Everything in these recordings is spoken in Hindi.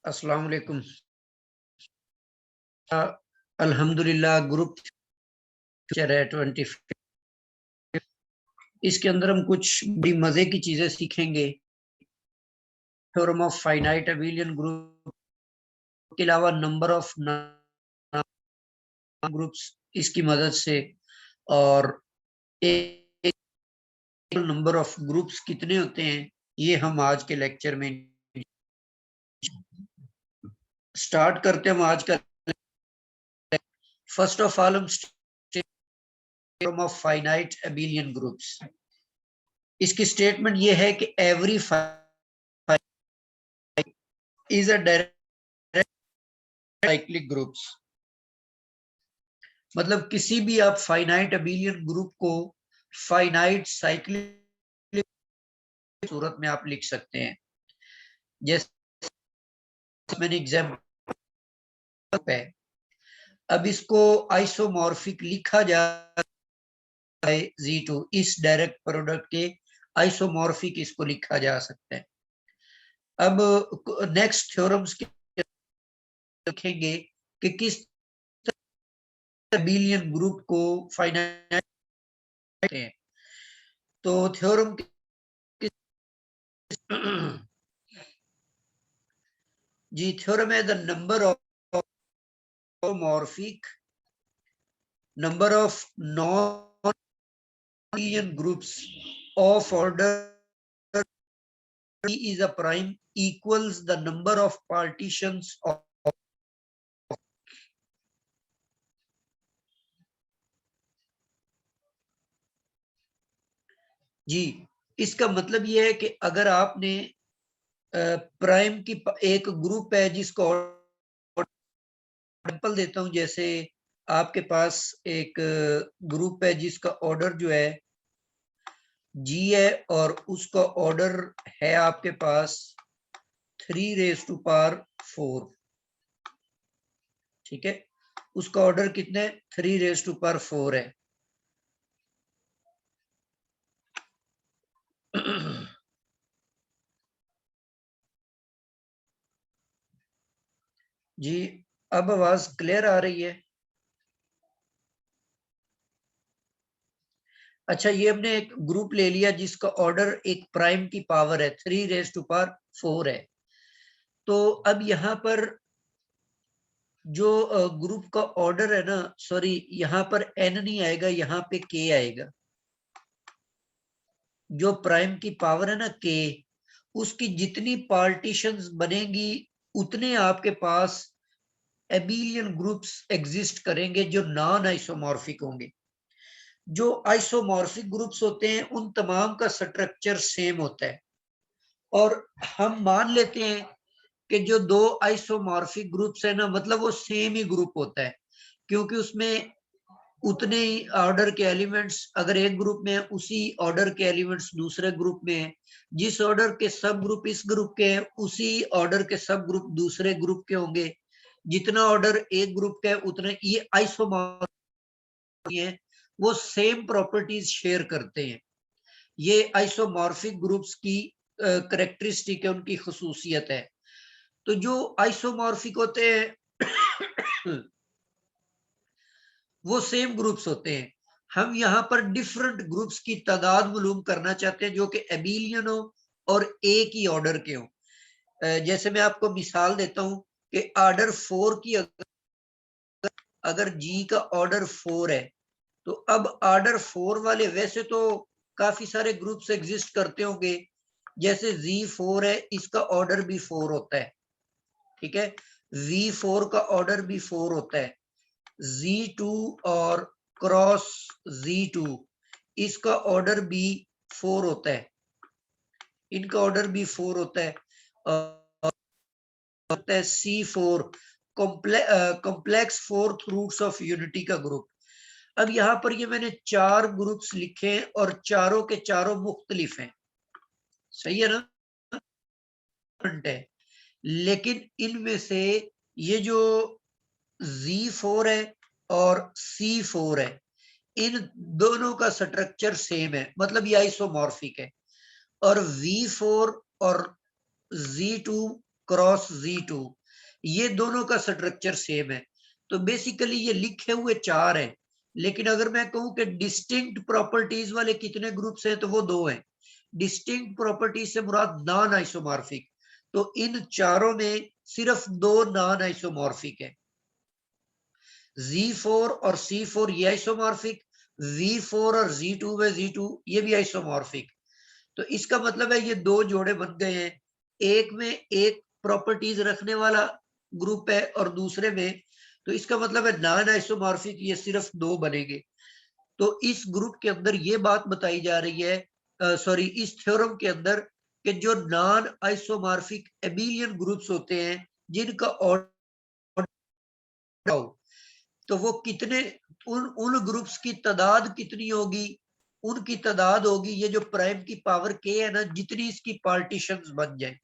अस्सलाम वालेकुम। अल्हम्दुलिल्लाह ग्रुप है 25। इसके अंदर हम कुछ बड़ी मजे की चीजें सीखेंगे। Theorem of finite abelian group के अलावा नंबर ऑफ ग्रुप्स इसकी मदद से, और एक नंबर ऑफ ग्रुप्स कितने होते हैं ये हम आज के लेक्चर में स्टार्ट करते हैं। हम आज का फर्स्ट ऑफ ऑल हम theorem of finite abelian groups. इसकी स्टेटमेंट ये है कि every is a direct cyclic groups। मतलब किसी भी आप फाइनाइट अबेलियन ग्रुप को फाइनाइट साइक्लिक सूरत में आप लिख सकते हैं। जैसे मैंने एग्जाम्पल है, अब इसको आइसोमॉर्फिक लिखा जाए Z2, इस डायरेक्ट प्रोडक्ट के आइसोमॉर्फिक इसको लिखा जा सकता है। अब नेक्स्ट थ्योरम्स के लिखेंगे कि किस अबेलियन ग्रुप को फाइनाइट है। तो थ्योरम जी, थ्योरम है the number of morphic number of non-abelian groups of order E is a prime equals the number of partitions of जी। इसका मतलब यह है कि अगर आपने प्राइम की एक ग्रुप है जिसको एग्जांपल देता हूं, जैसे आपके पास एक ग्रुप है जिसका ऑर्डर जो है जी है और उसका ऑर्डर है आपके पास 3⁴। ठीक है, उसका ऑर्डर कितने 3⁴ है। जी, अब आवाज क्लियर आ रही है? अच्छा, ये हमने एक ग्रुप ले लिया जिसका ऑर्डर एक प्राइम की पावर है 3⁴ है। तो अब यहाँ पर जो ग्रुप का ऑर्डर है ना, सॉरी यहाँ पर एन नहीं आएगा, यहाँ पे के आएगा। जो प्राइम की पावर है ना के, उसकी जितनी पार्टीशंस बनेंगी उतने आपके पास एबेलियन ग्रुप्स एग्जिस्ट करेंगे जो नॉन आइसोमॉर्फिक होंगे। जो आइसोमॉर्फिक ग्रुप्स होते हैं उन तमाम का स्ट्रक्चर सेम होता है, और हम मान लेते हैं कि जो दो आइसोमॉर्फिक ग्रुप्स है ना, मतलब वो सेम ही ग्रुप होता है, क्योंकि उसमें उतने ही ऑर्डर के एलिमेंट्स अगर एक ग्रुप में है, उसी ऑर्डर के एलिमेंट्स दूसरे ग्रुप में है। जिस ऑर्डर के सब ग्रुप इस ग्रुप के हैं, उसी ऑर्डर के सब ग्रुप दूसरे ग्रुप के होंगे। जितना ऑर्डर एक ग्रुप का है उतने ये आइसोमॉर्फिक है, वो सेम प्रॉपर्टीज शेयर करते हैं। ये आइसोमॉर्फिक ग्रुप्स की करेक्टरिस्टिक है, उनकी खसूसियत है। तो जो आइसोमॉर्फिक होते हैं वो सेम ग्रुप्स होते हैं। हम यहाँ पर डिफरेंट ग्रुप्स की तादाद मालूम करना चाहते हैं जो कि एबेलियन हो और एक ही ऑर्डर के हो। जैसे मैं आपको मिसाल देता हूं कि ऑर्डर 4 की अगर जी का ऑर्डर 4 है, तो अब ऑर्डर 4 वाले वैसे तो काफी सारे ग्रुप्स एग्जिस्ट करते होंगे। जैसे Z4 है, इसका ऑर्डर भी 4 होता है। ठीक है, V4 का ऑर्डर भी 4 होता है। Z2 और क्रॉस Z2 इसका ऑर्डर भी 4 होता है, इनका ऑर्डर भी 4 होता है। होता है C4 complex fourth roots of unity का ग्रुप। अब यहाँ पर ये मैंने 4 ग्रुप्स लिखे हैं और चारों के चारों मुख्तलिफ हैं, सही है ना? है, लेकिन इनमें से ये जो Z4 है और C4 है, इन दोनों का स्ट्रक्चर सेम है, मतलब ये आइसोमॉर्फिक है। और V4 और Z2 क्रॉस Z2 ये दोनों का स्ट्रक्चर सेम है। तो बेसिकली ये लिखे हुए 4 हैं, लेकिन अगर मैं कहूं कि डिस्टिंक्ट प्रॉपर्टीज वाले कितने ग्रुप्स हैं तो वो 2 हैं। डिस्टिंक्ट प्रॉपर्टीज से मुराद नॉन आइसोमॉर्फिक, तो इन चारों में सिर्फ 2 नॉन आइसोमॉर्फिक है, Z4 और C4 ये आइसोमॉर्फिक, V4 और Z2 में Z2 ये भी आइसोमॉर्फिक। तो इसका मतलब है ये 2 जोड़े बन गए हैं, एक में एक प्रॉपर्टीज रखने वाला ग्रुप है और दूसरे में, तो इसका मतलब है नॉन आइसोमॉर्फिक ये सिर्फ 2 बनेंगे। तो इस ग्रुप के अंदर ये बात बताई जा रही है, सॉरी इस थ्योरम के अंदर, कि जो नॉन आइसोमॉर्फिक एबिलियन ग्रुप्स होते हैं जिनका ऑर्डर, तो वो कितने, उन ग्रुप्स की तादाद कितनी होगी, उनकी तादाद होगी ये जो प्राइम की पावर k है ना, जितनी इसकी पार्टीशंस बन जाए।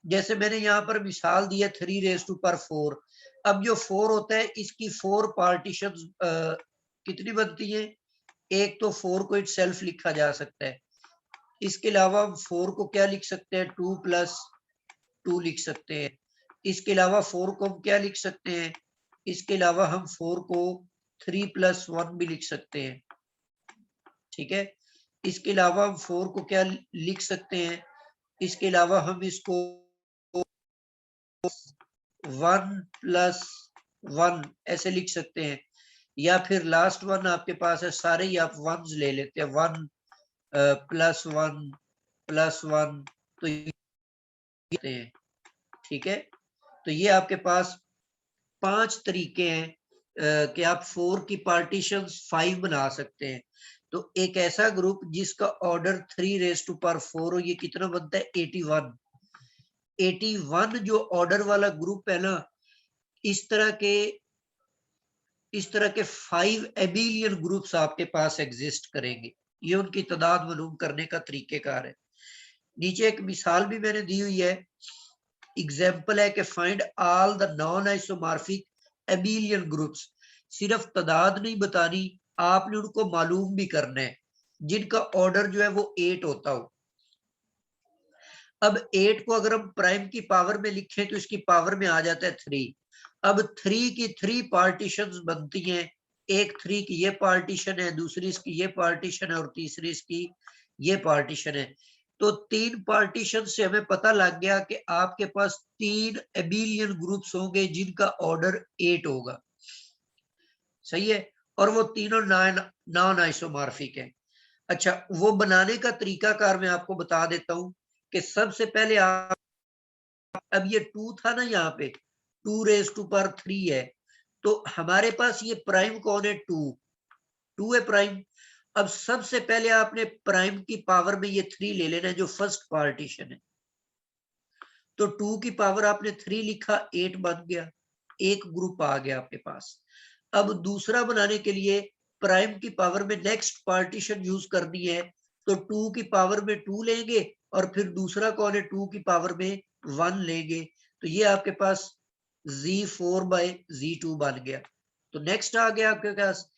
जैसे मैंने यहाँ पर मिसाल दी है 3⁴। अब जो 4 होता है इसकी 4 पार्टीशंस कितनी बनती है, एक तो 4 को इट सेल्फ लिखा जा सकता है, इसके अलावा हम 4 को क्या लिख सकते हैं, 2 + 2 लिख सकते हैं। इसके अलावा 4 को हम क्या लिख सकते हैं, इसके अलावा हम 4 को 3 + 1 भी लिख सकते हैं, ठीक है। इसके अलावा हम 4 को क्या लिख सकते हैं, इसके अलावा हम इसको 1 + 1 ऐसे लिख सकते हैं, या फिर लास्ट वन आपके पास है, सारे ही आप वंस ले लेते हैं, 1 + 1 + 1, तो ये, ठीक है। तो ये आपके पास 5 तरीके हैं कि आप 4 की पार्टीशंस 5 बना सकते हैं। तो एक ऐसा ग्रुप जिसका ऑर्डर 3⁴ हो, ये कितना बनता है, 81। 81 जो ऑर्डर वाला ग्रुप है ना, इस तरह के 5 एबिलियन ग्रुप्स आपके पास एग्जिस्ट करेंगे। ये उनकी तादाद मालूम करने का तरीकेकार है। नीचे एक मिसाल भी मैंने दी हुई है, एग्जाम्पल है कि find all the non isomorphic एबिलियन groups. सिर्फ तादाद नहीं बतानी, आपने उनको मालूम भी करना है जिनका ऑर्डर जो है वो 8 होता हो। अब 8 को अगर हम प्राइम की पावर में लिखें तो इसकी पावर में आ जाता है 3। अब 3 की 3 पार्टीशंस बनती हैं, एक 3 की ये पार्टीशन है, दूसरी इसकी ये पार्टीशन है और तीसरी इसकी ये पार्टीशन है। तो 3 पार्टीशन से हमें पता लग गया कि आपके पास 3 एबिलियन ग्रुप्स होंगे जिनका ऑर्डर 8 होगा, सही है, और वो तीनों नॉन आइसोमॉर्फिक है। अच्छा, वो बनाने का तरीकाकार मैं आपको बता देता हूं कि सबसे पहले आप, अब ये 2 था ना, यहाँ पे 2⁻³ है, तो हमारे पास ये प्राइम कौन है, 2 है प्राइम। अब सबसे पहले आपने प्राइम की पावर में ये 3 ले लेना है जो फर्स्ट पार्टीशन है, तो 2 की पावर आपने 3 लिखा, 8 बन गया, एक ग्रुप आ गया आपके पास। अब दूसरा बनाने के लिए प्राइम की पावर में नेक्स्ट पार्टीशन यूज करनी है, तो 2 की पावर में 2 लेंगे और फिर दूसरा कौन है, 2 की पावर में 1 लेंगे, तो ये आपके पास Z4/Z2 बन गया। तो नेक्स्ट आ गया आपके पास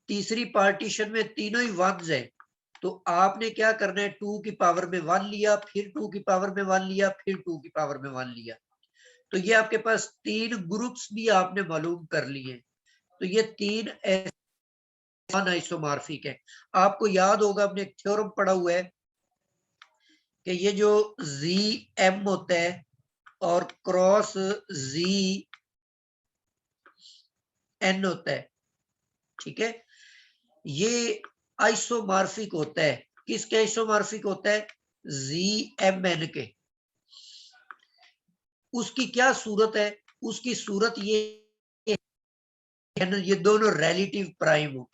तीसरी पार्टीशन में तीनों ही वंस है, तो आपने क्या करना है, 2 की पावर में 1 लिया, फिर 2 की पावर में 1 लिया, फिर 2 की पावर में 1 लिया। तो ये आपके पास 3 ग्रुप्स भी आपने मालूम कर लिए। तो ये 3 आइसोमॉर्फिक है। आपको याद होगा, हमने एक थ्योरम पढ़ा हुआ है कि ये जो ZM होता है और क्रॉस ZN होता है, ठीक है, ये आइसोमॉर्फिक होता है। किसके आइसोमॉर्फिक होता है, ZMN के। उसकी क्या सूरत है, उसकी सूरत ये है ना, ये दोनों रिलेटिव प्राइम हो।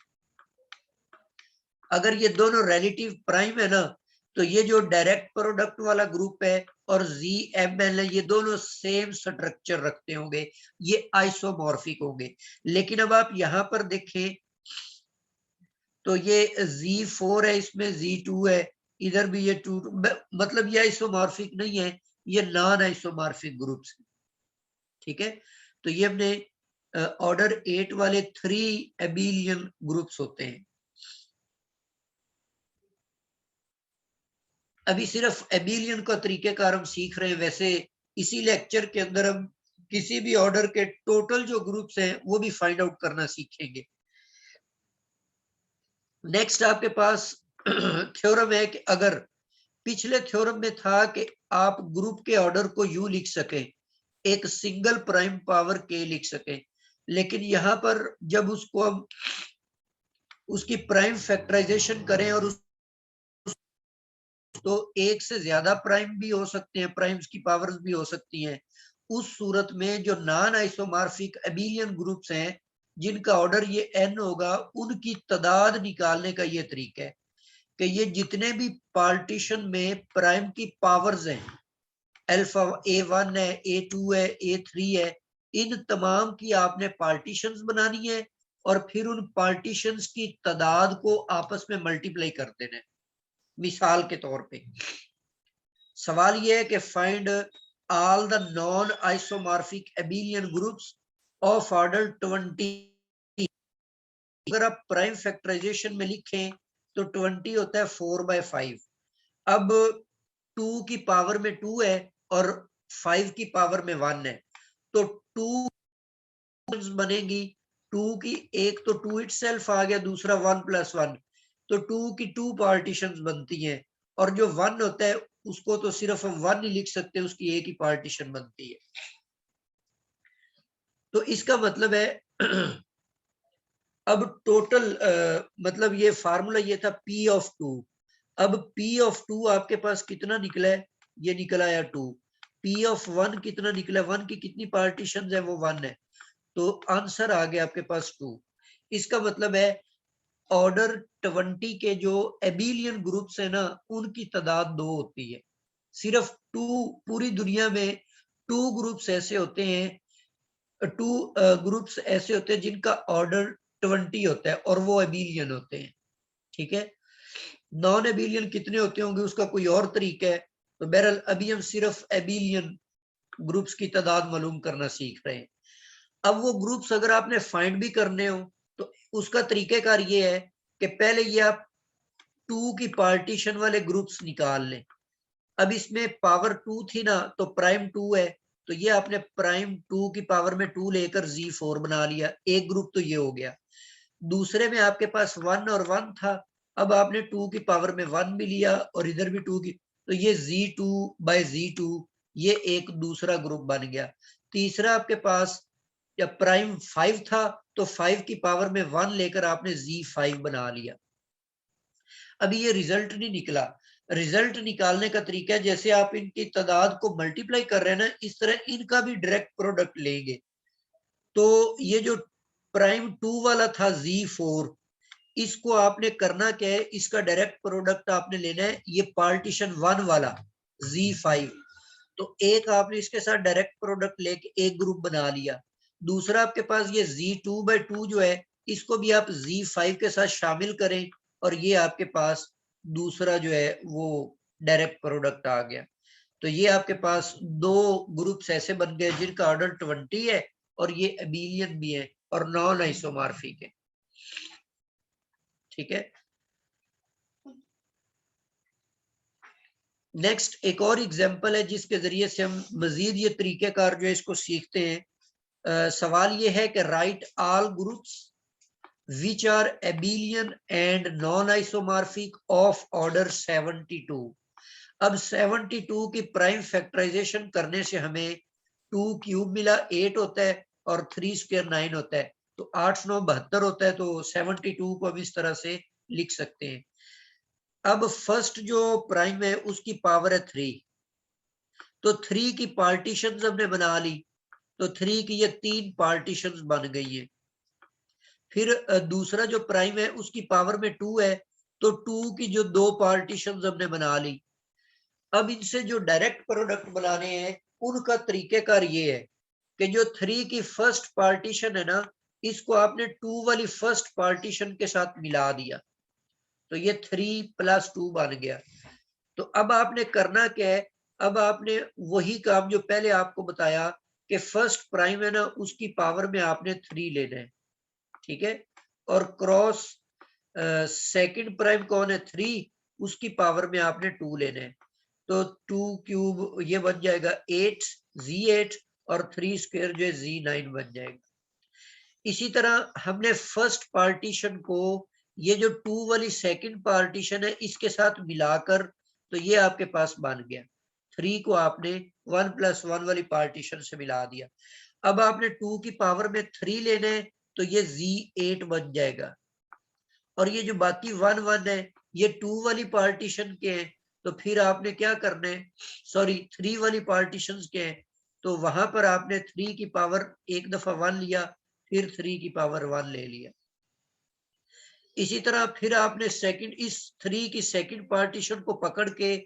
अगर ये दोनों रिलेटिव प्राइम है ना, तो ये जो डायरेक्ट प्रोडक्ट वाला ग्रुप है और ZMN है, ये दोनों सेम स्ट्रक्चर रखते होंगे, ये आइसोमॉर्फिक होंगे। लेकिन अब आप यहां पर देखें तो ये Z4 है, इसमें Z2 है, इधर भी ये 2, मतलब ये आइसोमॉर्फिक नहीं है, ये नॉन आइसोमॉर्फिक ग्रुप्स, ठीक है। तो ये हमने ऑर्डर 8 वाले 3 एबिलियन ग्रुप्स होते हैं। अभी सिर्फ एबिलियन का तरीकेकार हम सीख रहे हैं, वैसे इसी लेक्चर के अंदर हम किसी भी ऑर्डर के टोटल जो ग्रुप्स हैं वो भी फाइंड आउट करना सीखेंगे। नेक्स्ट आपके पास थ्योरम है कि अगर पिछले थ्योरम में था कि आप ग्रुप के ऑर्डर को यू लिख सकें, एक सिंगल प्राइम पावर के लिख सकें, लेकिन यहां पर जब उसको हम उसकी प्राइम फैक्टराइजेशन करें और तो एक से ज्यादा प्राइम भी हो सकते हैं, प्राइम्स की पावर्स भी हो सकती हैं। उस सूरत में जो नॉन आइसोमॉर्फिक एबिलियन ग्रुप्स हैं जिनका ऑर्डर ये एन होगा, उनकी तादाद निकालने का ये तरीका है कि ये जितने भी पार्टीशन में प्राइम की पावर्स हैं, अल्फा A1 है, A2 है, A3 है, इन तमाम की आपने पार्टीशंस बनानी है और फिर उन पार्टीशंस की तादाद को आपस में मल्टीप्लाई कर देना है। मिसाल के तौर पे सवाल यह है कि find all the non isomorphic एबिलियन groups of order 20। अगर आप प्राइम फैक्टराइजेशन में लिखें तो 20 होता है 4/5। अब 2 की पावर में 2 है और 5 की पावर में 1 है, तो 2 बनेगी। 2 की एक तो 2 इटसेल्फ आ गया, दूसरा 1 + 1, तो 2 की 2 पार्टीशंस बनती हैं। और जो 1 होता है उसको तो सिर्फ हम 1 ही लिख सकते हैं, उसकी एक ही पार्टीशन बनती है। तो इसका मतलब है अब टोटल मतलब ये फार्मूला ये था P(2). अब P(2) आपके पास कितना निकला है? ये निकला है 2। P(1) कितना निकला? 1 की कितनी पार्टीशन है? वो 1 है। तो आंसर आ गया आपके पास 2। इसका मतलब है ऑर्डर 20 के जो एबिलियन ग्रुप्स है ना, उनकी तादाद 2 होती है। सिर्फ 2 पूरी दुनिया में 2 ग्रुप्स ऐसे होते हैं, 2 ग्रुप्स ऐसे होते हैं जिनका ऑर्डर 20 होता है और वो एबिलियन होते हैं। ठीक है, नॉन एबिलियन कितने होते होंगे उसका कोई और तरीका है। तो बहरहाल अभी हम सिर्फ एबिलियन ग्रुप्स की तादाद मालूम करना सीख रहे हैं। अब वो ग्रुप्स अगर आपने फाइंड भी करने हो तो उसका तरीकेकार ये है कि पहले ये आप 2 की पार्टीशन वाले ग्रुप्स निकाल लें। अब इसमें पावर 2 थी ना, तो प्राइम 2 है, तो ये आपने प्राइम 2 की पावर में 2 लेकर Z4 बना लिया। एक ग्रुप तो ये हो गया। दूसरे में आपके पास 1 और 1 था, अब आपने 2 की पावर में 1 भी लिया और इधर भी 2 की, तो ये Z2/Z2 ये एक दूसरा ग्रुप बन गया। तीसरा आपके पास जब प्राइम 5 था तो 5 की पावर में 1 लेकर आपने Z5 बना लिया। अभी ये रिजल्ट नहीं निकला। रिजल्ट निकालने का तरीका है जैसे आप इनकी तादाद को मल्टीप्लाई कर रहे हैं ना, इस तरह इनका भी डायरेक्ट प्रोडक्ट लेंगे। तो ये जो प्राइम 2 वाला था Z4, इसको आपने करना क्या है, इसका डायरेक्ट प्रोडक्ट आपने लेना है ये पार्टीशन 1 वाला Z5। तो एक आपने इसके साथ डायरेक्ट प्रोडक्ट लेके एक ग्रुप बना लिया। दूसरा आपके पास ये Z2/2 जो है, इसको भी आप Z5 के साथ शामिल करें और ये आपके पास दूसरा जो है वो डायरेक्ट प्रोडक्ट आ गया। तो ये आपके पास 2 ग्रुप्स ऐसे बन गए जिनका ऑर्डर 20 है और ये एबिलियन भी है और नॉन आइसोमॉर्फिक है। ठीक है, नेक्स्ट एक और एग्जांपल है जिसके जरिए से हम मजीद ये तरीकेकार जो है इसको सीखते हैं। सवाल ये है कि right all groups which are abelian and non-isomorphic of order 72। अब 72 की प्राइम फैक्टराइजेशन करने से हमें 2 क्यूब मिला, 8 होता है, और 3 स्क्वायर 9 होता है, तो 8 9 72 होता है। तो 72 को हम इस तरह से लिख सकते हैं। अब फर्स्ट जो प्राइम है उसकी पावर है 3, तो 3 की पार्टीशंस हमने बना ली, तो 3 की ये 3 पार्टीशंस बन गई है। फिर दूसरा जो प्राइम है उसकी पावर में 2 है, तो 2 की जो 2 पार्टीशंस हमने बना ली। अब इनसे जो डायरेक्ट प्रोडक्ट बनाने हैं उनका तरीकेकार ये है कि जो 3 की फर्स्ट पार्टीशन है ना, इसको आपने 2 वाली फर्स्ट पार्टीशन के साथ मिला दिया, तो ये 3 + 2 बन गया। तो अब आपने करना क्या है, अब आपने वही काम जो पहले आपको बताया कि फर्स्ट प्राइम है ना, उसकी पावर में आपने 3 लेना है। ठीक है, और क्रॉस सेकंड प्राइम कौन है? 3, उसकी पावर में आपने 2 लेना है। तो 2 क्यूब ये बन जाएगा 8 Z8, और 3 स्क्वायर जो है Z9 बन जाएगा। इसी तरह हमने फर्स्ट पार्टीशन को ये जो 2 वाली सेकंड पार्टीशन है इसके साथ मिलाकर, तो ये आपके पास बन गया। 3 को आपने 1 + 1 वाली पार्टीशन से मिला दिया। अब आपने 2 की पावर में 3 लेना है, तो ये Z8 बन जाएगा। और ये जो बाकी 1 1 है ये 2 वाली पार्टीशन के हैं, तो फिर आपने क्या करना है, सॉरी 3 वाली पार्टीशन के हैं, तो वहां पर आपने 3 की पावर एक दफा 1 लिया, फिर 3 की पावर 1 ले लिया। इसी तरह फिर आपने सेकंड इस 3 की सेकंड पार्टीशन को पकड़ के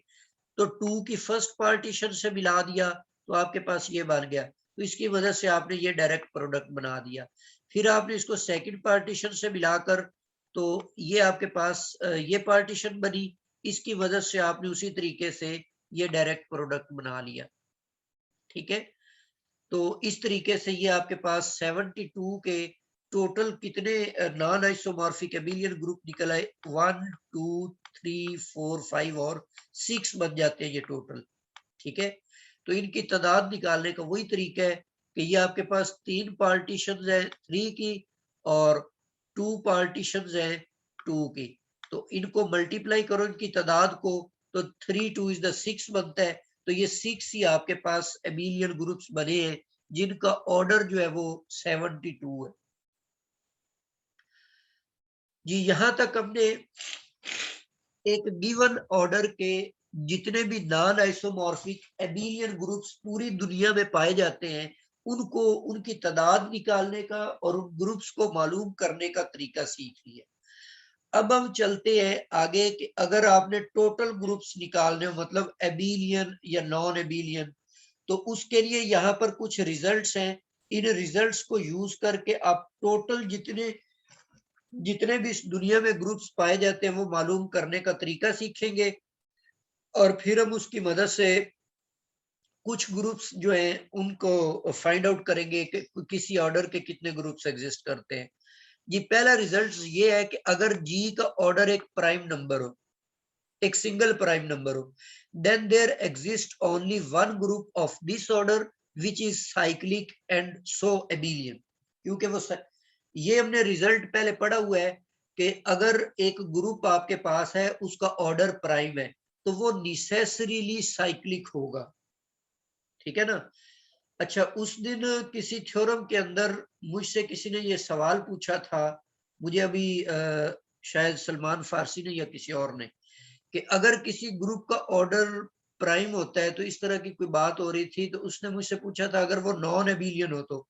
तो 2 की फर्स्ट पार्टीशन से मिला दिया, तो आपके पास ये बन गया। तो इसकी वजह से आपने ये डायरेक्ट प्रोडक्ट बना दिया। फिर आपने इसको सेकंड पार्टीशन से मिलाकर, तो ये आपके पास ये पार्टीशन बनी, इसकी वजह से आपने उसी तरीके से ये डायरेक्ट प्रोडक्ट बना लिया। ठीक है, तो इस तरीके से ये आपके पास 72 के टोटल कितने नॉन आइसोमॉर्फिक एबिलियन ग्रुप निकल आए, 1 2 3 4 5 और 6 बन जाते हैं ये टोटल। ठीक है, तो इनकी तादाद निकालने का वही तरीका है कि ये आपके पास 3 पार्टीशन है 3 की और 2 पार्टीशन है 2 की, तो इनको मल्टीप्लाई करो इनकी तादाद को, तो 3 2 इज द 6 बनता है। तो ये 6 ही आपके पास एबिलियन ग्रुप्स बने हैं जिनका ऑर्डर जो है वो 72 है। जी, यहां तक हमने एक गिवन ऑर्डर के जितने भी नॉन आइसोमॉर्फिक एबिलियन ग्रुप्स पूरी दुनिया में पाए जाते हैं उनको उनकी तादाद निकालने का और उन ग्रुप्स को मालूम करने का तरीका सीख लिया। अब हम चलते हैं आगे कि अगर आपने टोटल ग्रुप्स निकालने हो, मतलब एबिलियन या नॉन एबिलियन, तो उसके लिए यहाँ पर कुछ रिजल्ट्स हैं। इन रिजल्ट्स को यूज करके आप टोटल जितने जितने भी इस दुनिया में ग्रुप्स पाए जाते हैं वो मालूम करने का तरीका सीखेंगे, और फिर हम उसकी मदद से कुछ ग्रुप्स जो हैं उनको फाइंड आउट करेंगे कि किसी ऑर्डर के कितने ग्रुप्स एग्जिस्ट करते हैं। जी, पहला रिजल्ट ये है कि अगर जी का ऑर्डर एक प्राइम नंबर हो, एक सिंगल प्राइम नंबर हो, then there exist only one group of this order which is cyclic and so abelian. क्योंकि वो ये हमने रिजल्ट पहले पढ़ा हुआ है कि अगर एक ग्रुप आपके पास है उसका ऑर्डर प्राइम है तो वो निसेसरीली साइक्लिक होगा। ठीक है ना। अच्छा, उस दिन किसी थ्योरम के अंदर मुझसे किसी ने ये सवाल पूछा था, मुझे अभी शायद सलमान फारसी ने या किसी और ने, कि अगर किसी ग्रुप का ऑर्डर प्राइम होता है, तो इस तरह की कोई बात हो रही थी, तो उसने मुझसे पूछा था अगर वो नॉन एबिलियन हो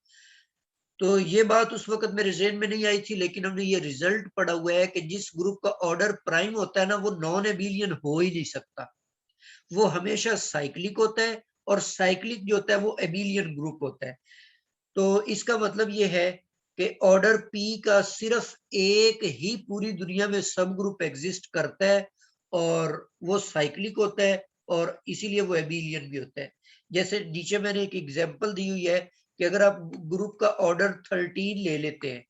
तो ये बात उस वक्त मेरे ज़हन में नहीं आई थी, लेकिन हमने ये रिजल्ट पढ़ा हुआ है कि जिस ग्रुप का ऑर्डर प्राइम होता है ना वो नॉन एबिलियन हो ही नहीं सकता, वो हमेशा साइक्लिक होता है, और साइक्लिक जो होता है वो एबिलियन ग्रुप होता है। तो इसका मतलब ये है कि ऑर्डर पी का सिर्फ एक ही पूरी दुनिया में सब ग्रुप एग्जिस्ट करता है और वो साइक्लिक होता है, और इसीलिए वो एबिलियन भी होता है। जैसे नीचे मैंने एक एग्जांपल दी हुई है कि अगर आप ग्रुप का ऑर्डर 13 ले लेते हैं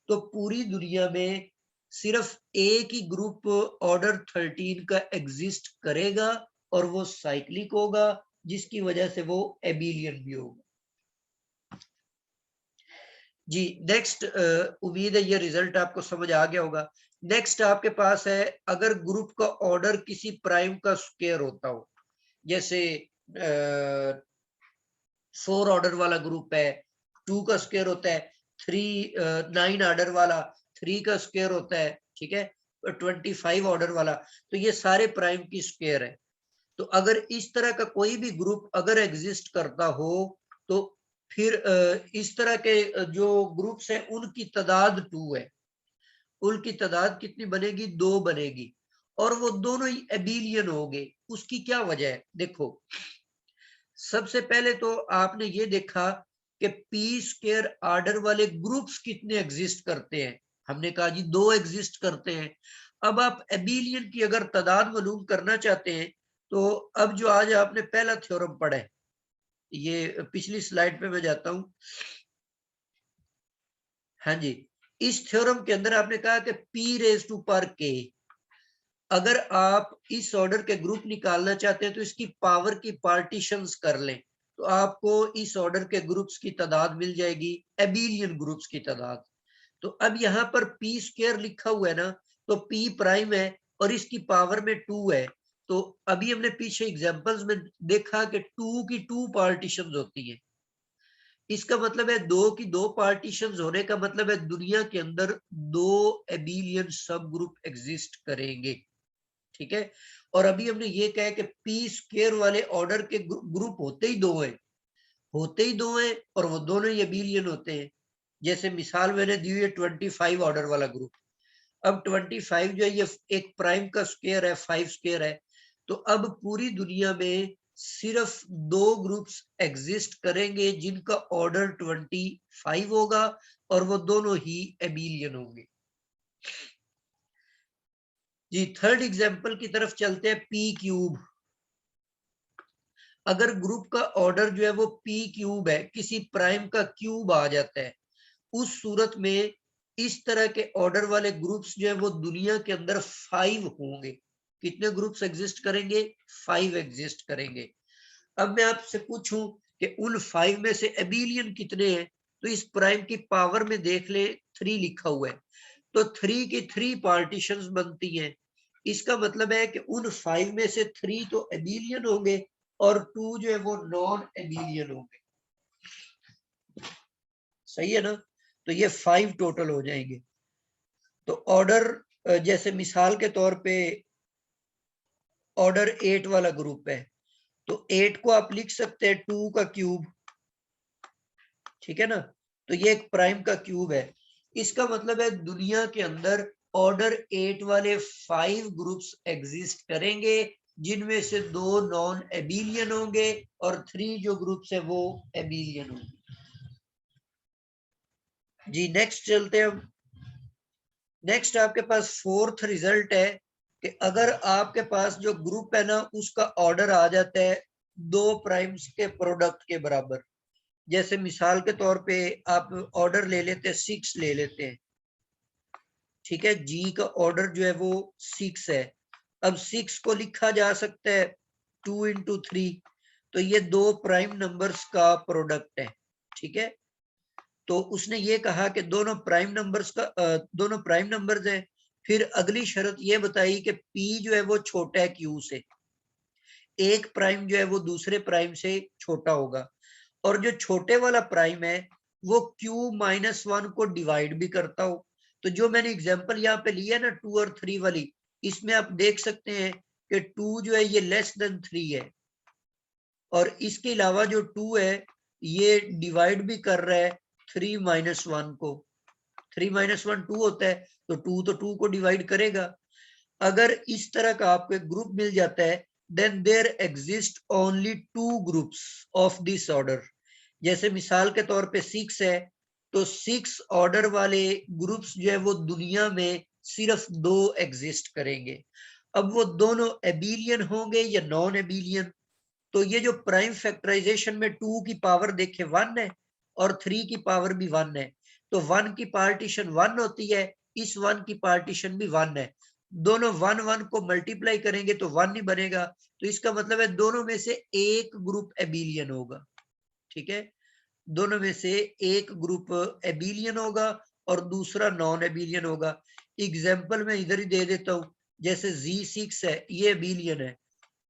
तो पूरी दुनिया में सिर्फ एक ही ग्रुप ऑर्डर 13 का एग्जिस्ट करेगा और वो साइक्लिक होगा, जिसकी वजह से वो एबिलियन भी होगा। जी, नेक्स्ट, उम्मीद है ये रिजल्ट आपको समझ आ गया होगा। नेक्स्ट आपके पास है अगर ग्रुप का ऑर्डर किसी प्राइम का स्क्वायर होता हो, जैसे 4 ऑर्डर वाला ग्रुप है, 2 का स्क्वायर होता है, 9 ऑर्डर वाला 3 का स्क्वायर होता है, ठीक है, 25 ऑर्डर वाला, तो ये सारे प्राइम की स्क्वायर है। तो अगर इस तरह का कोई भी ग्रुप अगर एग्जिस्ट करता हो तो फिर इस तरह के जो ग्रुप्स हैं उनकी तादाद 2 है। उनकी तादाद कितनी बनेगी? 2 बनेगी, और वो दोनों ही एबिलियन होंगे। उसकी क्या वजह है? देखो, सबसे पहले तो आपने ये देखा कि पी स्क्वायर ऑर्डर वाले ग्रुप्स कितने एग्जिस्ट करते हैं। हमने कहा जी 2 एग्जिस्ट करते हैं। अब आप एबिलियन की अगर तादाद मालूम करना चाहते हैं तो अब जो आज आपने पहला थ्योरम पढ़ा है, ये पिछली स्लाइड पे मैं जाता हूं। हाँ जी, इस थ्योरम के अंदर आपने कहा कि p⁻k, अगर आप इस ऑर्डर के ग्रुप निकालना चाहते हैं तो इसकी पावर की पार्टीशंस कर लें। तो आपको इस ऑर्डर के ग्रुप्स की तादाद मिल जाएगी, एबिलियन ग्रुप्स की तादाद। तो अब यहाँ पर पी स्क्वायर लिखा हुआ है ना, तो पी प्राइम है और इसकी पावर में 2 है। तो अभी हमने पीछे एग्जांपल्स में देखा कि 2 की 2 पार्टीशंस होती हैं। इसका मतलब है 2 की 2 पार्टीशंस होने का मतलब है दुनिया के अंदर 2 एबिलियन सब ग्रुप एग्जिस्ट करेंगे। ठीक है, और अभी हमने ये कहा कि पी स्क्वायर वाले ऑर्डर के ग्रुप होते ही 2 हैं, होते ही 2 हैं और वो दोनों ही एबिलियन होते हैं। जैसे मिसाल मैंने दी हुई है 25 ऑर्डर वाला ग्रुप। अब 25 जो है ये एक प्राइम का स्क्वायर है, 5 स्क्वायर है। तो अब पूरी दुनिया में सिर्फ 2 ग्रुप्स एग्जिस्ट करेंगे जिनका ऑर्डर 25 होगा और वो दोनों ही एबिलियन होंगे। जी, थर्ड एग्जांपल की तरफ चलते हैं, पी क्यूब। अगर ग्रुप का ऑर्डर जो है वो पी क्यूब है, किसी प्राइम का क्यूब आ जाता है, उस सूरत में इस तरह के ऑर्डर वाले ग्रुप्स जो है वो दुनिया के अंदर 5 होंगे। कितने ग्रुप्स एग्जिस्ट करेंगे? 5 एग्जिस्ट करेंगे। अब मैं आपसे पूछूं कि उन 5 में से एबिलियन कितने हैं, तो इस प्राइम की पावर में देख ले 3 लिखा हुआ है, तो 3 की 3 पार्टीशंस बनती हैं। इसका मतलब है कि उन 5 में से 3 तो एबिलियन होंगे और 2 जो है वो नॉन एबिलियन होंगे। सही है ना? तो ये 5 टोटल हो जाएंगे। तो ऑर्डर जैसे मिसाल के तौर पे ऑर्डर 8 वाला ग्रुप है, तो 8 को आप लिख सकते हैं 2 का क्यूब। ठीक है ना? तो ये एक प्राइम का क्यूब है। इसका मतलब है दुनिया के अंदर ऑर्डर 8 वाले 5 ग्रुप्स एग्जिस्ट करेंगे, जिनमें से 2 नॉन एबिलियन होंगे और 3 जो ग्रुप्स है वो एबिलियन होंगे। जी, नेक्स्ट चलते हैं। नेक्स्ट आपके पास फोर्थ रिजल्ट है कि अगर आपके पास जो ग्रुप है ना उसका ऑर्डर आ जाता है 2 प्राइम्स के प्रोडक्ट के बराबर। जैसे मिसाल के तौर पे आप ऑर्डर ले लेते हैं 6 ले लेते हैं। ठीक है, जी का ऑर्डर जो है वो 6 है। अब 6 को लिखा जा सकता है 2 into 3, तो ये 2 प्राइम नंबर्स का प्रोडक्ट है। ठीक है, तो उसने ये कहा कि दोनों प्राइम नंबर्स का दोनों प्राइम नंबर्स हैं। फिर अगली शर्त ये बताई कि पी जो है वो छोटा है क्यू से, एक प्राइम जो है वो दूसरे प्राइम से छोटा होगा, और जो छोटे वाला प्राइम है वो क्यू -1 को डिवाइड भी करता हो। तो जो मैंने एग्जांपल यहाँ पे लिया ना 2 और 3 वाली, इसमें आप देख सकते हैं कि 2 जो है ये लेस देन 3 है, और इसके अलावा जो 2 है ये डिवाइड भी कर रहा है 3 - 1 को। 3 - 1 2 होता है, तो 2 तो 2 को डिवाइड करेगा। अगर इस तरह का आपको एक ग्रुप मिल जाता है, then there exist only 2 groups of this order. जैसे मिसाल के तौर पे 6 है, तो 6 ऑर्डर वाले ग्रुप्स जो है वो दुनिया में सिर्फ 2 एग्जिस्ट करेंगे। अब वो दोनों एबिलियन होंगे या नॉन एबिलियन? तो ये जो प्राइम फैक्टराइजेशन में 2 की पावर देखे 1 है और 3 की पावर भी 1 है, तो 1 की पार्टीशन 1 होती है, इस 1 की पार्टीशन भी 1 है। दोनों 1 1 को मल्टीप्लाई करेंगे तो 1 ही बनेगा। तो इसका मतलब है दोनों में से एक ग्रुप एबिलियन होगा। ठीक है, दोनों में से एक ग्रुप एबिलियन होगा और दूसरा नॉन एबिलियन होगा। एग्जाम्पल मैं इधर ही दे देता हूं, जैसे Z6 है ये एबिलियन है,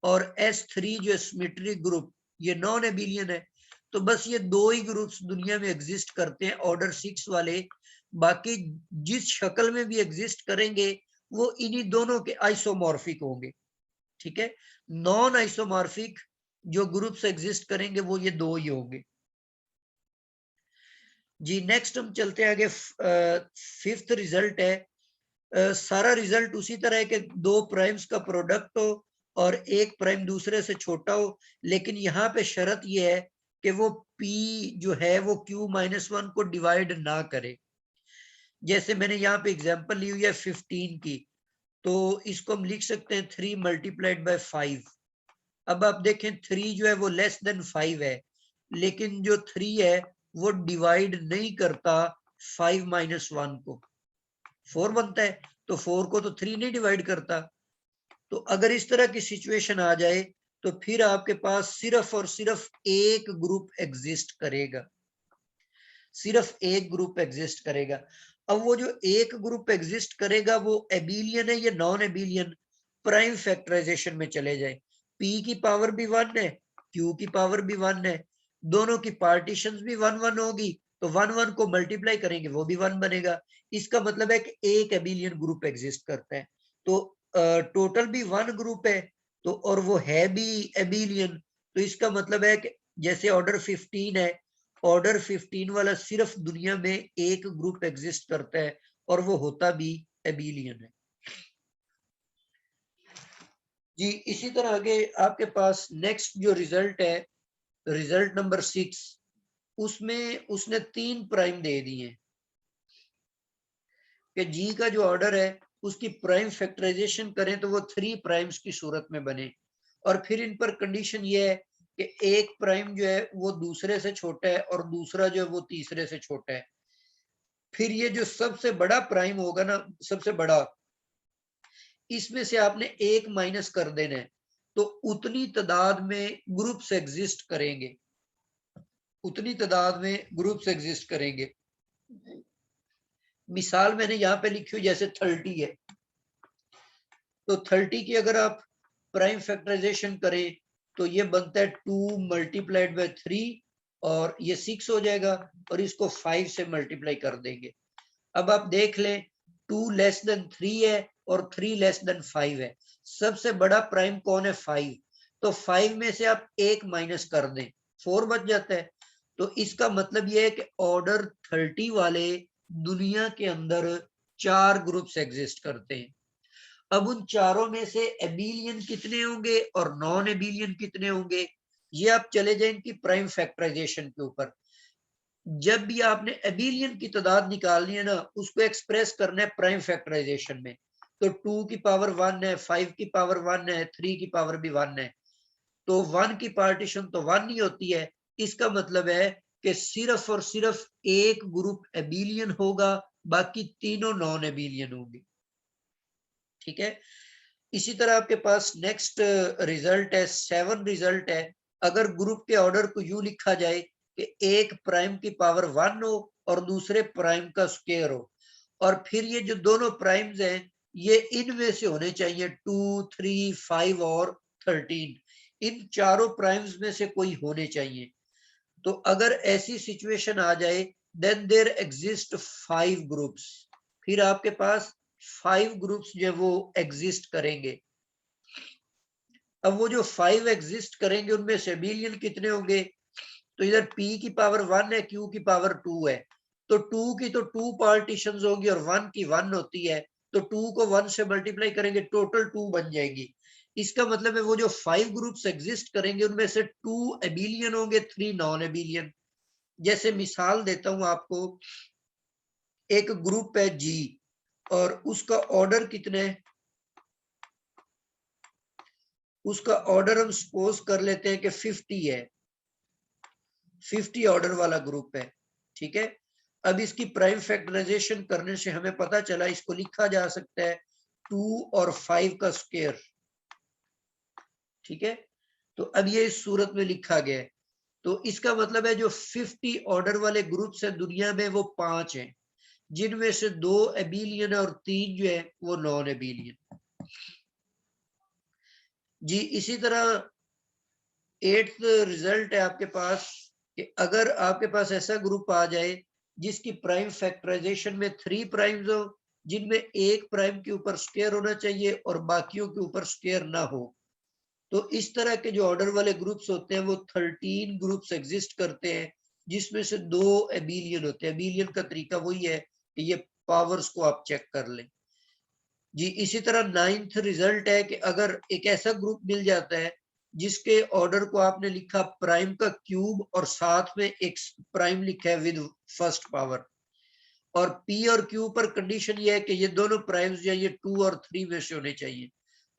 और S3 जो सिमेट्रिक ग्रुप ये नॉन एबिलियन है। तो बस ये 2 ही ग्रुप्स दुनिया में एग्जिस्ट करते हैं ऑर्डर 6 वाले। बाकी जिस शक्ल में भी एग्जिस्ट करेंगे वो इन्हीं दोनों के आइसोमॉर्फिक होंगे। ठीक है, नॉन आइसोमॉर्फिक जो ग्रुप्स एग्जिस्ट करेंगे वो ये 2 ही होंगे। जी, नेक्स्ट हम चलते हैं आगे। फिफ्थ रिजल्ट है, सारा रिजल्ट उसी तरह है कि 2 प्राइम्स का प्रोडक्ट हो और एक प्राइम दूसरे से छोटा हो, लेकिन यहाँ पे शर्त ये है कि वो P जो है वो Q -1 को डिवाइड ना करे। जैसे मैंने यहाँ पे एग्जांपल ली हुई है 15 की, तो इसको हम लिख सकते हैं 3 × 5। अब आप देखें 3 जो है वो लेस देन 5 है, लेकिन जो 3 है वो डिवाइड नहीं करता 5 - 1 को। 4 बनता है, तो 4 को तो 3 नहीं डिवाइड करता। तो अगर इस तरह की सिचुएशन आ जाए तो फिर आपके पास सिर्फ और सिर्फ एक ग्रुप एग्जिस्ट करेगा, सिर्फ एक ग्रुप एग्जिस्ट करेगा। अब वो जो एक ग्रुप एग्जिस्ट करेगा वो एबिलियन है या नॉन एबिलियन? प्राइम फैक्टराइजेशन में चले जाए, p की पावर भी 1 है, q की पावर भी 1 है, दोनों की पार्टीशंस भी 1 1 होगी, तो 1 1 को मल्टीप्लाई करेंगे वो भी 1 बनेगा। इसका मतलब है कि एक एबिलियन ग्रुप एग्जिस्ट करता है। तो टोटल भी 1 ग्रुप है, तो और वो है भी एबिलियन, तो इसका मतलब है कि जैसे ऑर्डर 15 है, ऑर्डर 15 वाला सिर्फ दुनिया में एक ग्रुप एग्जिस्ट करता है और वो होता भी एबिलियन है। जी इसी तरह आगे आपके पास नेक्स्ट जो रिजल्ट है, रिजल्ट नंबर 6, उसमें उसने 3 प्राइम दे दिए कि जी का जो ऑर्डर है उसकी प्राइम फैक्टराइजेशन करें तो वो 3 प्राइम्स की सूरत में बने, और फिर इन पर कंडीशन ये है कि एक प्राइम जो है वो दूसरे से छोटा है और दूसरा जो है वो तीसरे से छोटा है। फिर ये जो सबसे बड़ा प्राइम होगा ना, सबसे बड़ा, इसमें से आपने एक माइनस कर देना है, तो उतनी तादाद में ग्रुप्स एग्जिस्ट करेंगे, उतनी तादाद में ग्रुप्स एग्जिस्ट करेंगे। मिसाल मैंने यहाँ पे लिखी हुई जैसे 30 है, तो 30 की अगर आप प्राइम फैक्टराइजेशन करें तो ये बनता है 2 मल्टीप्लाइड बाय 3 और ये 6 हो जाएगा, और इसको 5 से मल्टीप्लाई कर देंगे। अब आप देख लें 2 लेस देन 3 है और 3 लेस देन 5 है, सबसे बड़ा प्राइम कौन है? 5, तो 5 में से आप एक माइनस कर दें, 4 बच जाता है। तो इसका मतलब यह है कि ऑर्डर 30 वाले दुनिया के अंदर 4 ग्रुप्स एग्जिस्ट करते हैं। अब उन चारों में से एबिलियन कितने होंगे और नॉन एबिलियन कितने होंगे, ये आप चले जाए इनकी प्राइम फैक्टराइजेशन के ऊपर। जब भी आपने एबिलियन की तादाद निकालनी है ना, उसको एक्सप्रेस करना है प्राइम फैक्टराइजेशन में, तो 2 की पावर 1 है, 5 की पावर 1 है, 3 की पावर भी 1 है, तो 1 की पार्टीशन तो 1 ही होती है। इसका मतलब है कि सिर्फ और सिर्फ एक ग्रुप एबिलियन होगा, बाकी तीनों नॉन एबिलियन होंगे। ठीक है, इसी तरह आपके पास नेक्स्ट रिजल्ट है, 7 रिजल्ट है। अगर ग्रुप के ऑर्डर को यूं लिखा जाए कि एक प्राइम की पावर 1 हो और दूसरे प्राइम का स्क्वायर हो, और फिर ये जो दोनों प्राइम्स हैं ये इनमें से होने चाहिए 2 3 5 और 13, इन चारों प्राइम्स में से कोई होने चाहिए। तो अगर ऐसी सिचुएशन आ जाए देन देयर एग्जिस्ट 5 ग्रुप्स, फिर आपके पास 5 ग्रुप्स जो वो एग्जिस्ट करेंगे। अब वो जो 5 एग्जिस्ट करेंगे उनमें से एबिलियन कितने होंगे? तो इधर p की पावर 1 है, q की पावर 2 है, तो 2 की तो 2 पार्टीशंस होगी और 1 की 1 होती है, तो 2 को 1 से मल्टीप्लाई करेंगे टोटल 2 बन जाएगी। इसका मतलब है वो जो 5 ग्रुप्स एग्जिस्ट करेंगे उनमें से 2 एबिलियन होंगे, 3 नॉन एबिलियन। जैसे मिसाल देता हूं आपको, एक ग्रुप है जी और उसका ऑर्डर कितने, उसका ऑर्डर हम सपोज कर लेते हैं कि 50 है, 50 ऑर्डर वाला ग्रुप है। ठीक है, अब इसकी प्राइम फैक्टराइजेशन करने से हमें पता चला इसको लिखा जा सकता है 2 और 5 का स्क्वायर। ठीक है, तो अब ये इस सूरत में लिखा गया है, तो इसका मतलब है जो 50 ऑर्डर वाले ग्रुप्स है दुनिया में वो 5 हैं, जिनमें से 2 एबिलियन और 3 जो है वो नॉन एबिलियन। जी इसी तरह 8th रिजल्ट है आपके पास कि अगर आपके पास ऐसा ग्रुप आ जाए जिसकी प्राइम फैक्टराइजेशन में 3 प्राइम्स हो, जिनमें एक प्राइम के ऊपर स्क्वायर होना चाहिए और बाकियों के ऊपर स्क्वायर ना हो, तो इस तरह के जो ऑर्डर वाले ग्रुप्स होते हैं वो 13 ग्रुप्स एग्जिस्ट करते हैं, जिसमें से 2 एबिलियन होते हैं। एबिलियन का तरीका वही है कि ये पावर्स को आप चेक कर लें। जी इसी तरह 9th रिजल्ट है कि अगर एक ऐसा ग्रुप मिल जाता है जिसके ऑर्डर को आपने लिखा प्राइम का क्यूब और साथ में एक प्राइम लिखा है विद फर्स्ट पावर, और पी और क्यू पर कंडीशन ये है कि ये दोनों प्राइम्स जो है ये 2 और 3 में से होने चाहिए,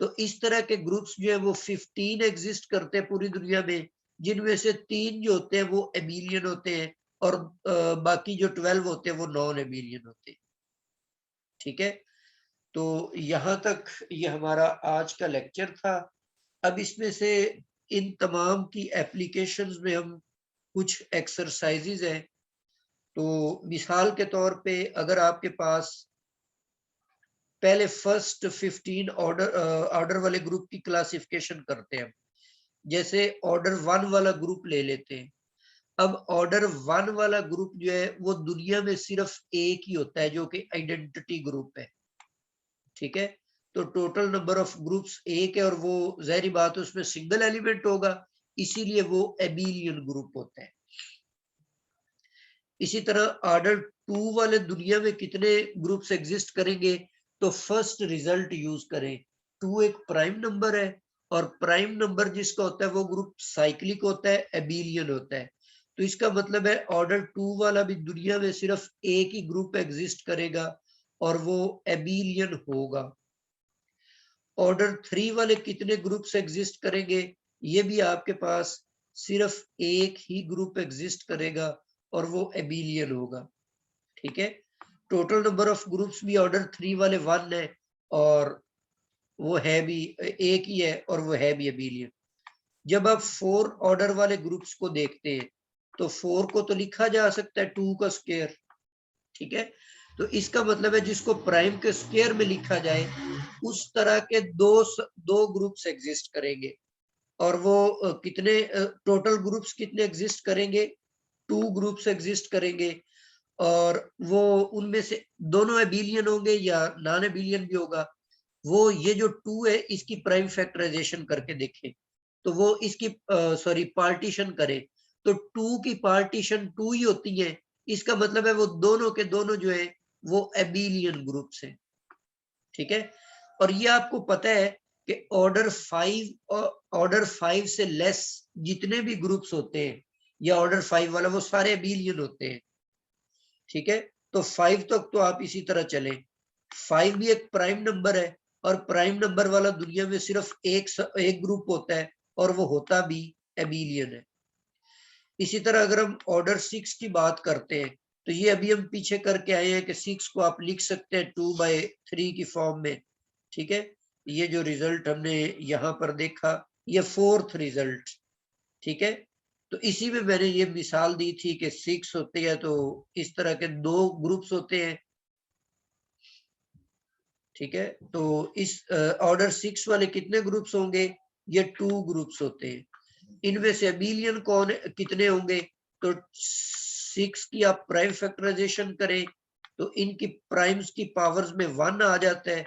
तो इस तरह के ग्रुप्स जो है वो 15 एग्जिस्ट करते हैं पूरी दुनिया में, जिनमें से 3 जो होते हैं वो एबिलियन होते हैं और बाकी जो 12 होते हैं वो नॉन एबिलियन होते हैं। ठीक है, तो यहाँ तक ये हमारा आज का लेक्चर था। अब इसमें से इन तमाम की एप्लीकेशंस में हम कुछ एक्सरसाइजेज हैं। तो मिसाल के तौर पे अगर आपके पास पहले फर्स्ट 15 ऑर्डर वाले ग्रुप की क्लासिफिकेशन करते हैं, जैसे ऑर्डर 1 वाला ग्रुप ले लेते हैं। अब ऑर्डर 1 वाला ग्रुप जो है वो दुनिया में सिर्फ एक ही होता है, जो कि आइडेंटिटी ग्रुप है। ठीक है, तो टोटल नंबर ऑफ ग्रुप्स एक है, और वो जाहिर बात है उसमें सिंगल एलिमेंट होगा, इसीलिए वो एबिलियन ग्रुप होता है। इसी तरह ऑर्डर 2 वाले दुनिया में कितने ग्रुप्स एग्जिस्ट करेंगे, तो फर्स्ट रिजल्ट यूज करें। 2 एक प्राइम नंबर है, और प्राइम नंबर जिसका होता है वो ग्रुप साइक्लिक होता है, एबिलियन होता है। तो इसका मतलब है ऑर्डर 2 वाला भी दुनिया में सिर्फ एक ही ग्रुप एग्जिस्ट करेगा, और वो एबिलियन होगा। ऑर्डर 3 वाले कितने ग्रुप्स एग्जिस्ट करेंगे, ये भी आपके पास सिर्फ एक ही ग्रुप एग्जिस्ट करेगा, और वो एबिलियन होगा। ठीक है, टोटल नंबर ऑफ ग्रुप्स भी ऑर्डर 3 वाले 1 है, और वो है भी एक ही है, और वो है भी एबिलियन। जब आप 4 ऑर्डर वाले ग्रुप्स को देखते हैं, तो 4 को तो लिखा जा सकता है 2 का स्क्वायर। ठीक है, तो इसका मतलब है जिसको प्राइम के स्क्वायर में लिखा जाए, उस तरह के दो ग्रुप्स एग्जिस्ट करेंगे। और वो कितने टोटल ग्रुप्स कितने एग्जिस्ट करेंगे, 2 ग्रुप्स एग्जिस्ट करेंगे, और वो उनमें से दोनों एबिलियन होंगे या नॉन एबिलियन भी होगा। वो ये जो 2 है इसकी प्राइम फैक्टराइजेशन करके देखें, तो वो इसकी सॉरी पार्टीशन करे, तो 2 की पार्टीशन 2 ही होती है। इसका मतलब है वो दोनों के दोनों जो है वो एबिलियन ग्रुप्स हैं। ठीक है, और ये आपको पता है कि ऑर्डर 5 से लेस जितने भी ग्रुप्स होते हैं, या ऑर्डर 5 वाला, वो सारे एबिलियन होते हैं। ठीक है, तो 5 तक तो आप इसी तरह चले। 5 भी एक प्राइम नंबर है, और प्राइम नंबर वाला दुनिया में सिर्फ एक ग्रुप होता है, और वो होता भी एबिलियन है। इसी तरह अगर हम ऑर्डर 6 की बात करते हैं, तो ये अभी हम पीछे करके आए हैं कि 6 को आप लिख सकते हैं 2/3 की फॉर्म में। ठीक है, ये जो रिजल्ट हमने यहाँ पर देखा, ये 4th रिजल्ट। ठीक है, तो इसी में मैंने ये मिसाल दी थी कि 6 होते हैं तो इस तरह के 2 ग्रुप्स होते हैं। ठीक है, तो इस ऑर्डर 6 वाले कितने ग्रुप्स होंगे, ये 2 ग्रुप्स होते हैं। इनमें से एबिलियन कौन कितने होंगे, तो 6 की आप प्राइम फैक्टराइजेशन करें, तो इनकी प्राइम्स की पावर्स में 1 आ जाता है,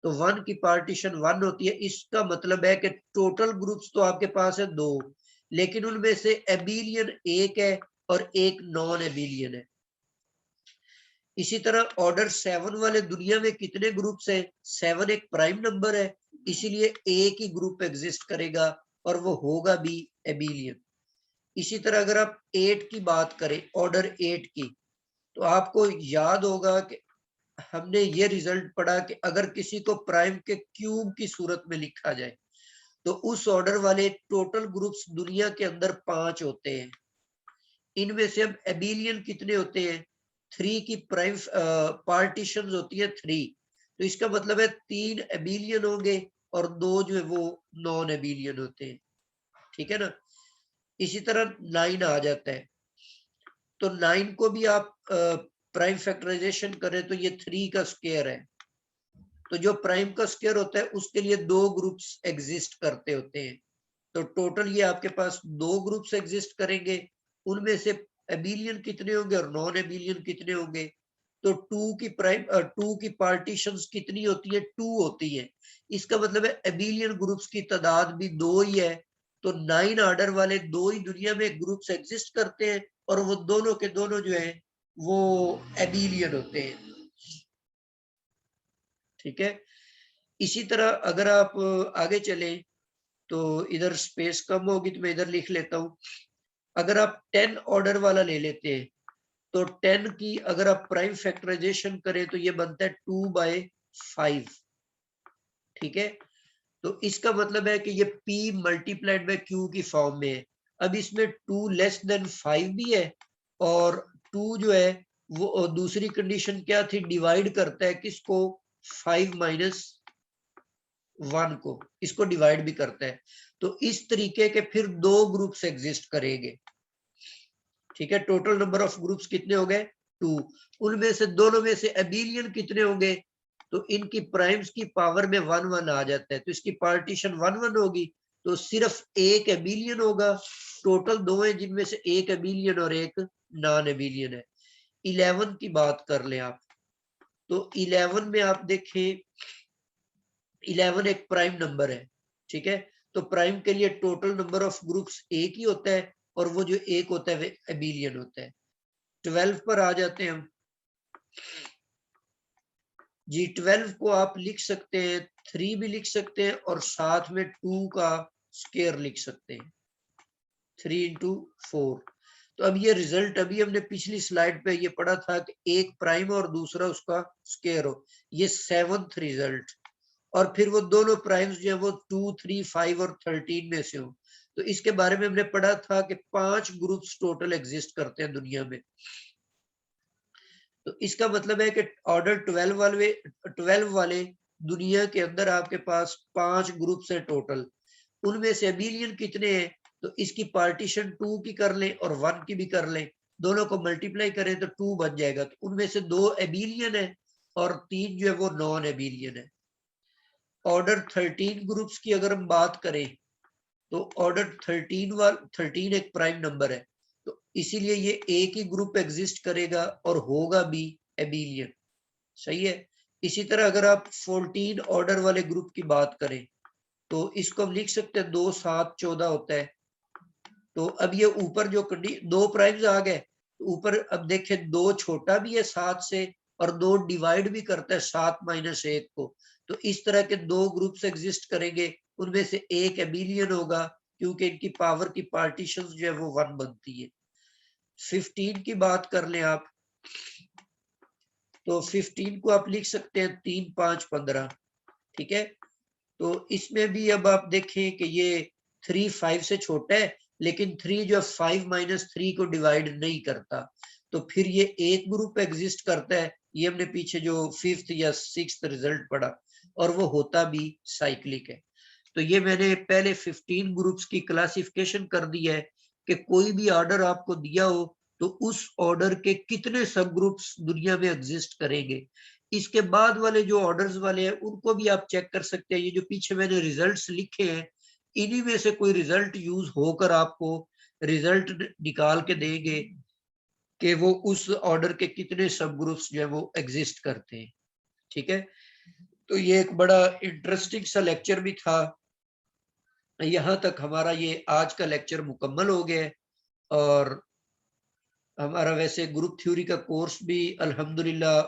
तो 1 की पार्टीशन 1 होती है। इसका मतलब है कि टोटल ग्रुप्स तो आपके पास है 2, लेकिन उनमें से एबिलियन एक है और एक नॉन एबिलियन है। इसी तरह ऑर्डर 7 वाले दुनिया में कितने ग्रुप्स हैं, 7 एक प्राइम नंबर है, इसीलिए एक ही ग्रुप एग्जिस्ट करेगा, और वो होगा भी एबिलियन। इसी तरह अगर आप 8 की बात करें, ऑर्डर 8 की, तो आपको याद होगा कि हमने ये रिजल्ट पढ़ा कि अगर किसी को प्राइम के क्यूब की सूरत में लिखा जाए, तो उस ऑर्डर वाले टोटल ग्रुप्स दुनिया के अंदर 5 होते हैं। इनमें से अब एबिलियन कितने होते हैं, 3 की प्राइम पार्टीशन होती है 3, तो इसका मतलब है 3 एबिलियन होंगे, और 2 जो है वो नॉन एबिलियन होते हैं। ठीक है ना, इसी तरह 9 आ जाता है, तो 9 को भी आप प्राइम फैक्टराइजेशन करें तो ये 3 का स्क्वायर है, तो जो प्राइम का स्क्वायर होता है उसके लिए 2 ग्रुप्स एग्जिस्ट करते होते हैं। तो टोटल ये आपके पास 2 ग्रुप्स एग्जिस्ट करेंगे, उनमें से एबिलियन कितने होंगे और नॉन एबिलियन कितने होंगे, तो 2 की पार्टीशंस कितनी होती है, 2 होती है। इसका मतलब है एबिलियन ग्रुप्स की तादाद भी 2 ही है, तो 9 ऑर्डर वाले 2 ही दुनिया में ग्रुप्स एग्जिस्ट करते हैं, और वो दोनों के दोनों जो है वो एबिलियन होते हैं। ठीक है, इसी तरह अगर आप आगे चले, तो इधर स्पेस कम होगी तो मैं इधर लिख लेता हूं। अगर आप 10 ऑर्डर वाला ले लेते हैं, तो 10 की अगर आप प्राइम फैक्टराइजेशन करें तो ये बनता है 2/5। ठीक है, तो इसका मतलब है कि ये p मल्टीप्लाइड बाय q की फॉर्म में है। अब इसमें 2 लेस देन 5 भी है, और 2 जो है वो दूसरी कंडीशन क्या थी, डिवाइड करता है किसको, 5 माइनस 1 को, इसको डिवाइड भी करता है। तो इस तरीके के फिर 2 ग्रुप्स एग्जिस्ट करेंगे, ठीक है। टोटल नंबर ऑफ ग्रुप्स कितने हो गए? 2। उनमें से दोनों में से एबिलियन कितने होंगे? तो इनकी प्राइम्स की पावर में 1 1 आ जाता है, तो इसकी पार्टीशन 1 1 होगी, तो सिर्फ एक एबिलियन होगा। टोटल 2 है जिनमें से एक एबिलियन और एक नॉन एबिलियन है। 11 की बात कर लें आप, तो 11 में आप देखें 11 एक प्राइम नंबर है, ठीक है। तो प्राइम के लिए टोटल नंबर ऑफ ग्रुप्स एक ही होता है, और वो जो एक होता है वो एबिलियन होता है। 12 पर आ जाते हैं हम जी। 12 को आप लिख सकते हैं 3 भी लिख सकते हैं, और साथ में 2 का स्क्वायर लिख सकते हैं, 3 इंटू 4। तो अब ये रिजल्ट अभी हमने पिछली स्लाइड पे ये पढ़ा था कि एक प्राइम और दूसरा उसका स्क्वायर हो, ये 7th रिजल्ट। और फिर वो दोनों प्राइम्स जो है वो 2, 3, 5 और 13 में से हो। तो इसके बारे में हमने पढ़ा था कि 5 ग्रुप्स टोटल एग्जिस्ट करते हैं दुनिया में। तो इसका मतलब है कि ऑर्डर 12 वाले दुनिया के अंदर आपके पास 5 ग्रुप्स हैं टोटल। उनमें से एबिलियन कितने हैं? तो इसकी पार्टीशन 2 की कर लें और 1 की भी कर लें, दोनों को मल्टीप्लाई करें तो 2 बन जाएगा। तो उनमें से 2 एबिलियन है और 3 जो है वो नॉन एबिलियन है। ऑर्डर 13 ग्रुप्स की अगर हम बात करें, तो ऑर्डर 13 एक प्राइम नंबर है, तो इसीलिए ये एक ही ग्रुप एग्जिस्ट करेगा और होगा भी एबिलियन, सही है। इसी तरह अगर आप 14 ऑर्डर वाले ग्रुप की बात करें, तो इसको हम लिख सकते हैं 2, 7, 14 होता है। तो अब ये ऊपर जो 2 प्राइम्स आ गए, तो ऊपर अब देखें 2 छोटा भी है 7 से, और 2 डिवाइड भी करता है 7 माइनस 1 को। तो इस तरह के 2 ग्रुप्स एग्जिस्ट करेंगे, उनमें से एक एबिलियन होगा, क्योंकि इनकी पावर की पार्टीशंस जो है वो 1 बनती है। 15 की बात कर लें आप, तो 15 को आप लिख सकते हैं 3, 5, 15, ठीक है। तो इसमें भी अब आप देखें कि ये 3 5 से छोटा है, लेकिन 3 जो 5 माइनस 3 को डिवाइड नहीं करता, तो फिर ये एक ग्रुप एग्जिस्ट करता है। ये हमने पीछे जो 5th या 6th रिजल्ट पढ़ा, और वो होता भी साइक्लिक है। तो ये मैंने पहले 15 ग्रुप्स की क्लासिफिकेशन कर दी है कि कोई भी ऑर्डर आपको दिया हो तो उस ऑर्डर के कितने सब ग्रुप्स दुनिया में एग्जिस्ट करेंगे। इसके बाद वाले जो ऑर्डर्स वाले हैं उनको भी आप चेक कर सकते हैं। ये जो पीछे मैंने रिजल्ट्स लिखे हैं, इन्हीं में से कोई रिजल्ट यूज होकर आपको रिजल्ट निकाल के देंगे कि वो उस ऑर्डर के कितने सब ग्रुप्स जो है वो एग्जिस्ट करते हैं, ठीक है। तो ये एक बड़ा इंटरेस्टिंग सा लेक्चर भी था। यहाँ तक हमारा ये आज का लेक्चर मुकम्मल हो गया है, और हमारा वैसे ग्रुप थ्योरी का कोर्स भी अल्हम्दुलिल्लाह